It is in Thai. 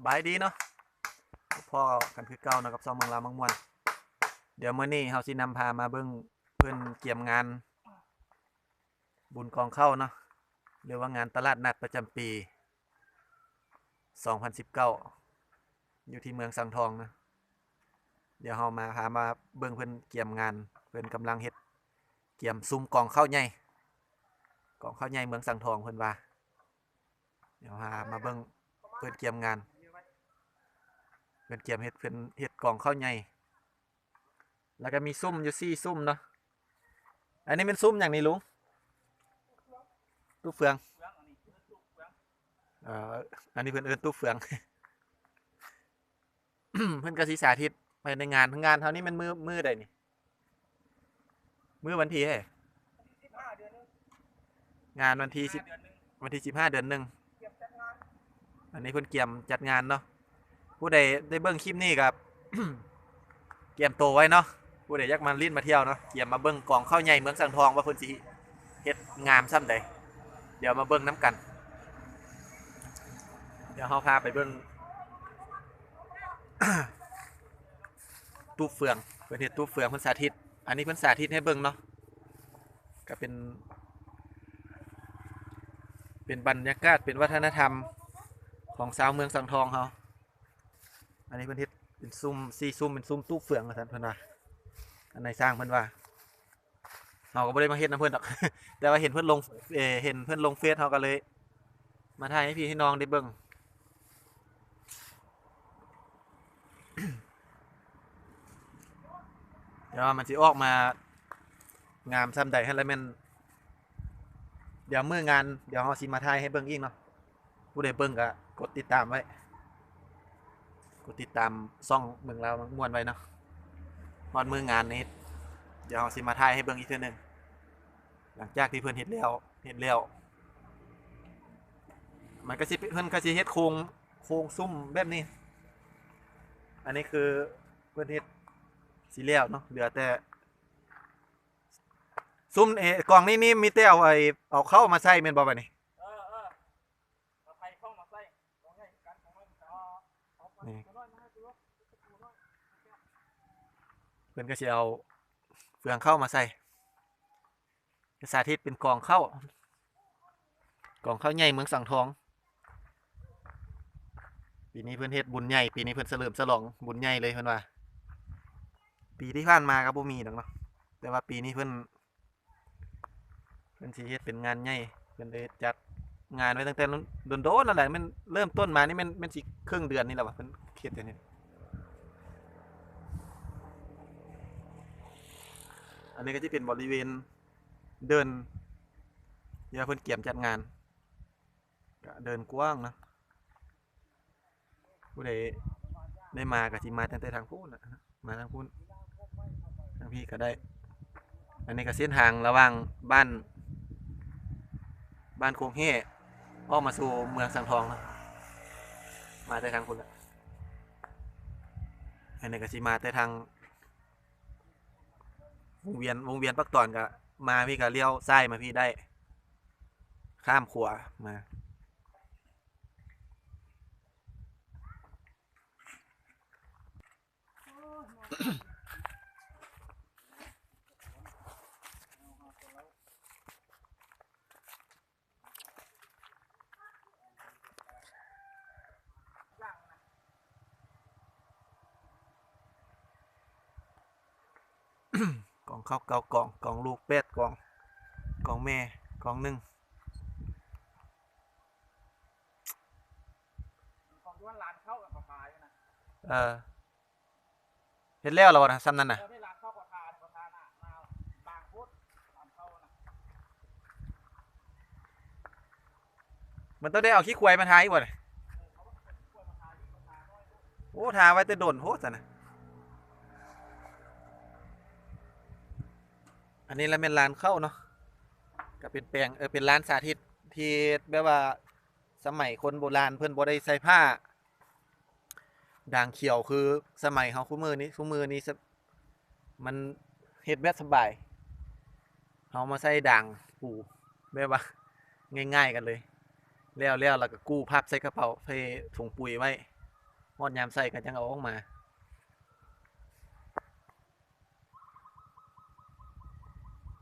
บายดีเนาะพ่อกันคือเก่านะกับซองเมืองลาวเมืองม่วนเดี๋ยวมื้อนี้เฮาสินำพามาเบิ่งเพิ่นเกี่ยมงานบุญกองเข้าเนาะหรือว่างานตลาดนัดประจำปี2019อยู่ที่เมืองสังทองนะเดี๋ยวเฮามาพามาเบิ่งเพิ่นเกี่ยมงานเพิ่นกำลังเฮ็ดเกี่ยมซุ้มกองข้าวใหญ่กองข้าวใหญ่เมืองสังทองเพิ่นว่าเดี๋ยวพามาเบิ่งเพิ่นเกี่ยมงานเพิ่นเกี่ยมเฮ็ดกองข้าวใหญ่แล้วก็มีซุ้มอยู่4ซุ้มเนาะอันนี้เป็นซุ้มหยังนี่ลุงตู้เฟืองเอ่ออันนี้เพิ่นเอิ้นตู้เฟือง เพิ่นก็สิสาธิตไปในงานทั้งงานเท่านี้มันมือใดนี่มือวันที่เฮ้งานวันที่10วันที่15เดือน1อันนี้เพิ่นเกี่ยมจัดงานเนาะผู้ใดได้เบิ่งคลิปนี้กับ เกี่ยมโตไว้เนาะผู้ใดอยากมาลิ้นมาเที่ยวเนาะเกี่ยมมาเบิ่งกองข้าวใหญ่เมืองสังทองว่าเพิ่นสิเฮ็ดงามส่ำใดเดี๋ยวมาเบิ่งนํกันเดี๋ยวเฮาพาไปเบิ่ง ตู้เฟืองเพิ่นเฮ็ดตู้เฟืองเพิ่นสาธิตอันนี้เพิ่นสาธิตให้เบิ่งเนาะก็เป็นบรรยากาศเป็นวัฒนธรรมของชาวเมืองสังทองเฮาอันนี้เพิ่นเฮ็ดเป็นซุ้ม4ซุ้มเป็นซุ้มตู้เฟืองว่าซั่นเพิ่นว่าอันไหนสร้างเพิ่นว่าเฮาก็บ่ได้มาเฮ็ดนํเพิ่นดอก แต่ว่าเห็นเพิ่นลงเห็นเพิ่นลงเฟซเฮาก็เลยมาถ่ายให้พี่ให้น้องได้เบิ่ง เดี๋ยวมันสิออกมางามซ้ำใดให้แล้วแม่นเดี๋ยวมื้องานเดี๋ยวเฮาสิมาถ่ายให้เบิ่งอีกเนาะผู้ใดเบิ่งก็กดติดตามไว้กดติดตามช่องเมืองลาวม่วนไว้เนาะฮอดมื้องานนี้เดี๋ยวเฮาสิมาถ่ายให้เบิ่งอีกเทื่อนึงหลังจากที่เพิ่นเฮ็ดแล้วมันก็สิเพิ่นก็สิเฮ็ดโครงซุ้มแบบนี้อันนี้คือเพิ่นเฮ็ดสิแล้วเนาะเหลือแต่ซุ้มกล่องนี้มีแต่เอาเข้ามาใส่แม่นบ่บัดนี้เอาไทยเข้ามาใส่ของใหญ่กันของมันเอาไปน้อยมาให้ตัวน้อย เพิ่นก็สิเอาเฟืองเข้ามาใส่สาธิตเป็นกองเข้าใหญ่เมืองสังทองปีนี้เพิ่นเฮ็ดบุญใหญ่ปีนี้เพิ่นเฉลิมฉลองบุญใหญ่เลยเพิ่นว่าปีที่ผ่านมาก็บ่มีดอกเนาะแต่ว่าปีนี้เพิ่นสิเฮ็ดเป็นงานใหญ่เพิ่นได้จัดงานไว้ตั้งแต่โดนๆนั่นแหละมันเริ่มต้นมานี่มันสิครึ่งเดือนนี่แหละว่าเพิ่นเฮ็ดอันนี้อันนี้ก็สิเป็นบริเวณเดินเดี๋ยวเพิ่นเตรียมจัดงานก็เดินกว้างนะผู้ใดได้มาก็สิมาตั้งแต่ทางพู้นน่ะมาทางพู้นทางพี่ก็ได้อันนี้ก็เส้นทางระหว่างบ้านโคงเฮ่ออกมาสู่เมืองสังทองนะมาแต่ทางพุ่นละอันนี้ก็สิมาแต่ทางวงเวียนปักตอนก็มาพี่ก็เลี้ยวซ้ายมาพี่ได้ข้ามขวามา กล่องข้าวเก่ากล่องลูกเป็ดกล่องแม่กล่องหนึ่งของที่ว่าร้านเข้ากับขายนะเออเห็นแล้วเหรอนะซ้ำนั่นน่ะที่ร้านเข้ากับขายน่ะมาบางพุทธร้านเข้านะมันต้องได้เอาขี้ควายมาทายอีกบ่เนี่ยโอ้ทาไว้แต่โดนโพดซะนะอันนี้แล้วเป็นร้านเข้าเนาะก็เป็นแปลงเป็นร้านสาธิตที่แบบว่าสมัยคนโบราณเพิ่นบ่ได้ใส่ผ้าด่างเขียวคือสมัยเฮาคุมือนี้มันเฮ็ดแบบสบายเฮามาใส่ด่างปูแบบว่าง่ายๆกันเลยแล้วก็กู้พับใส่กระเป๋าใส่ถุงปุ๋ยไว้ ฮอดยามใส่ก็จังเอาออกมา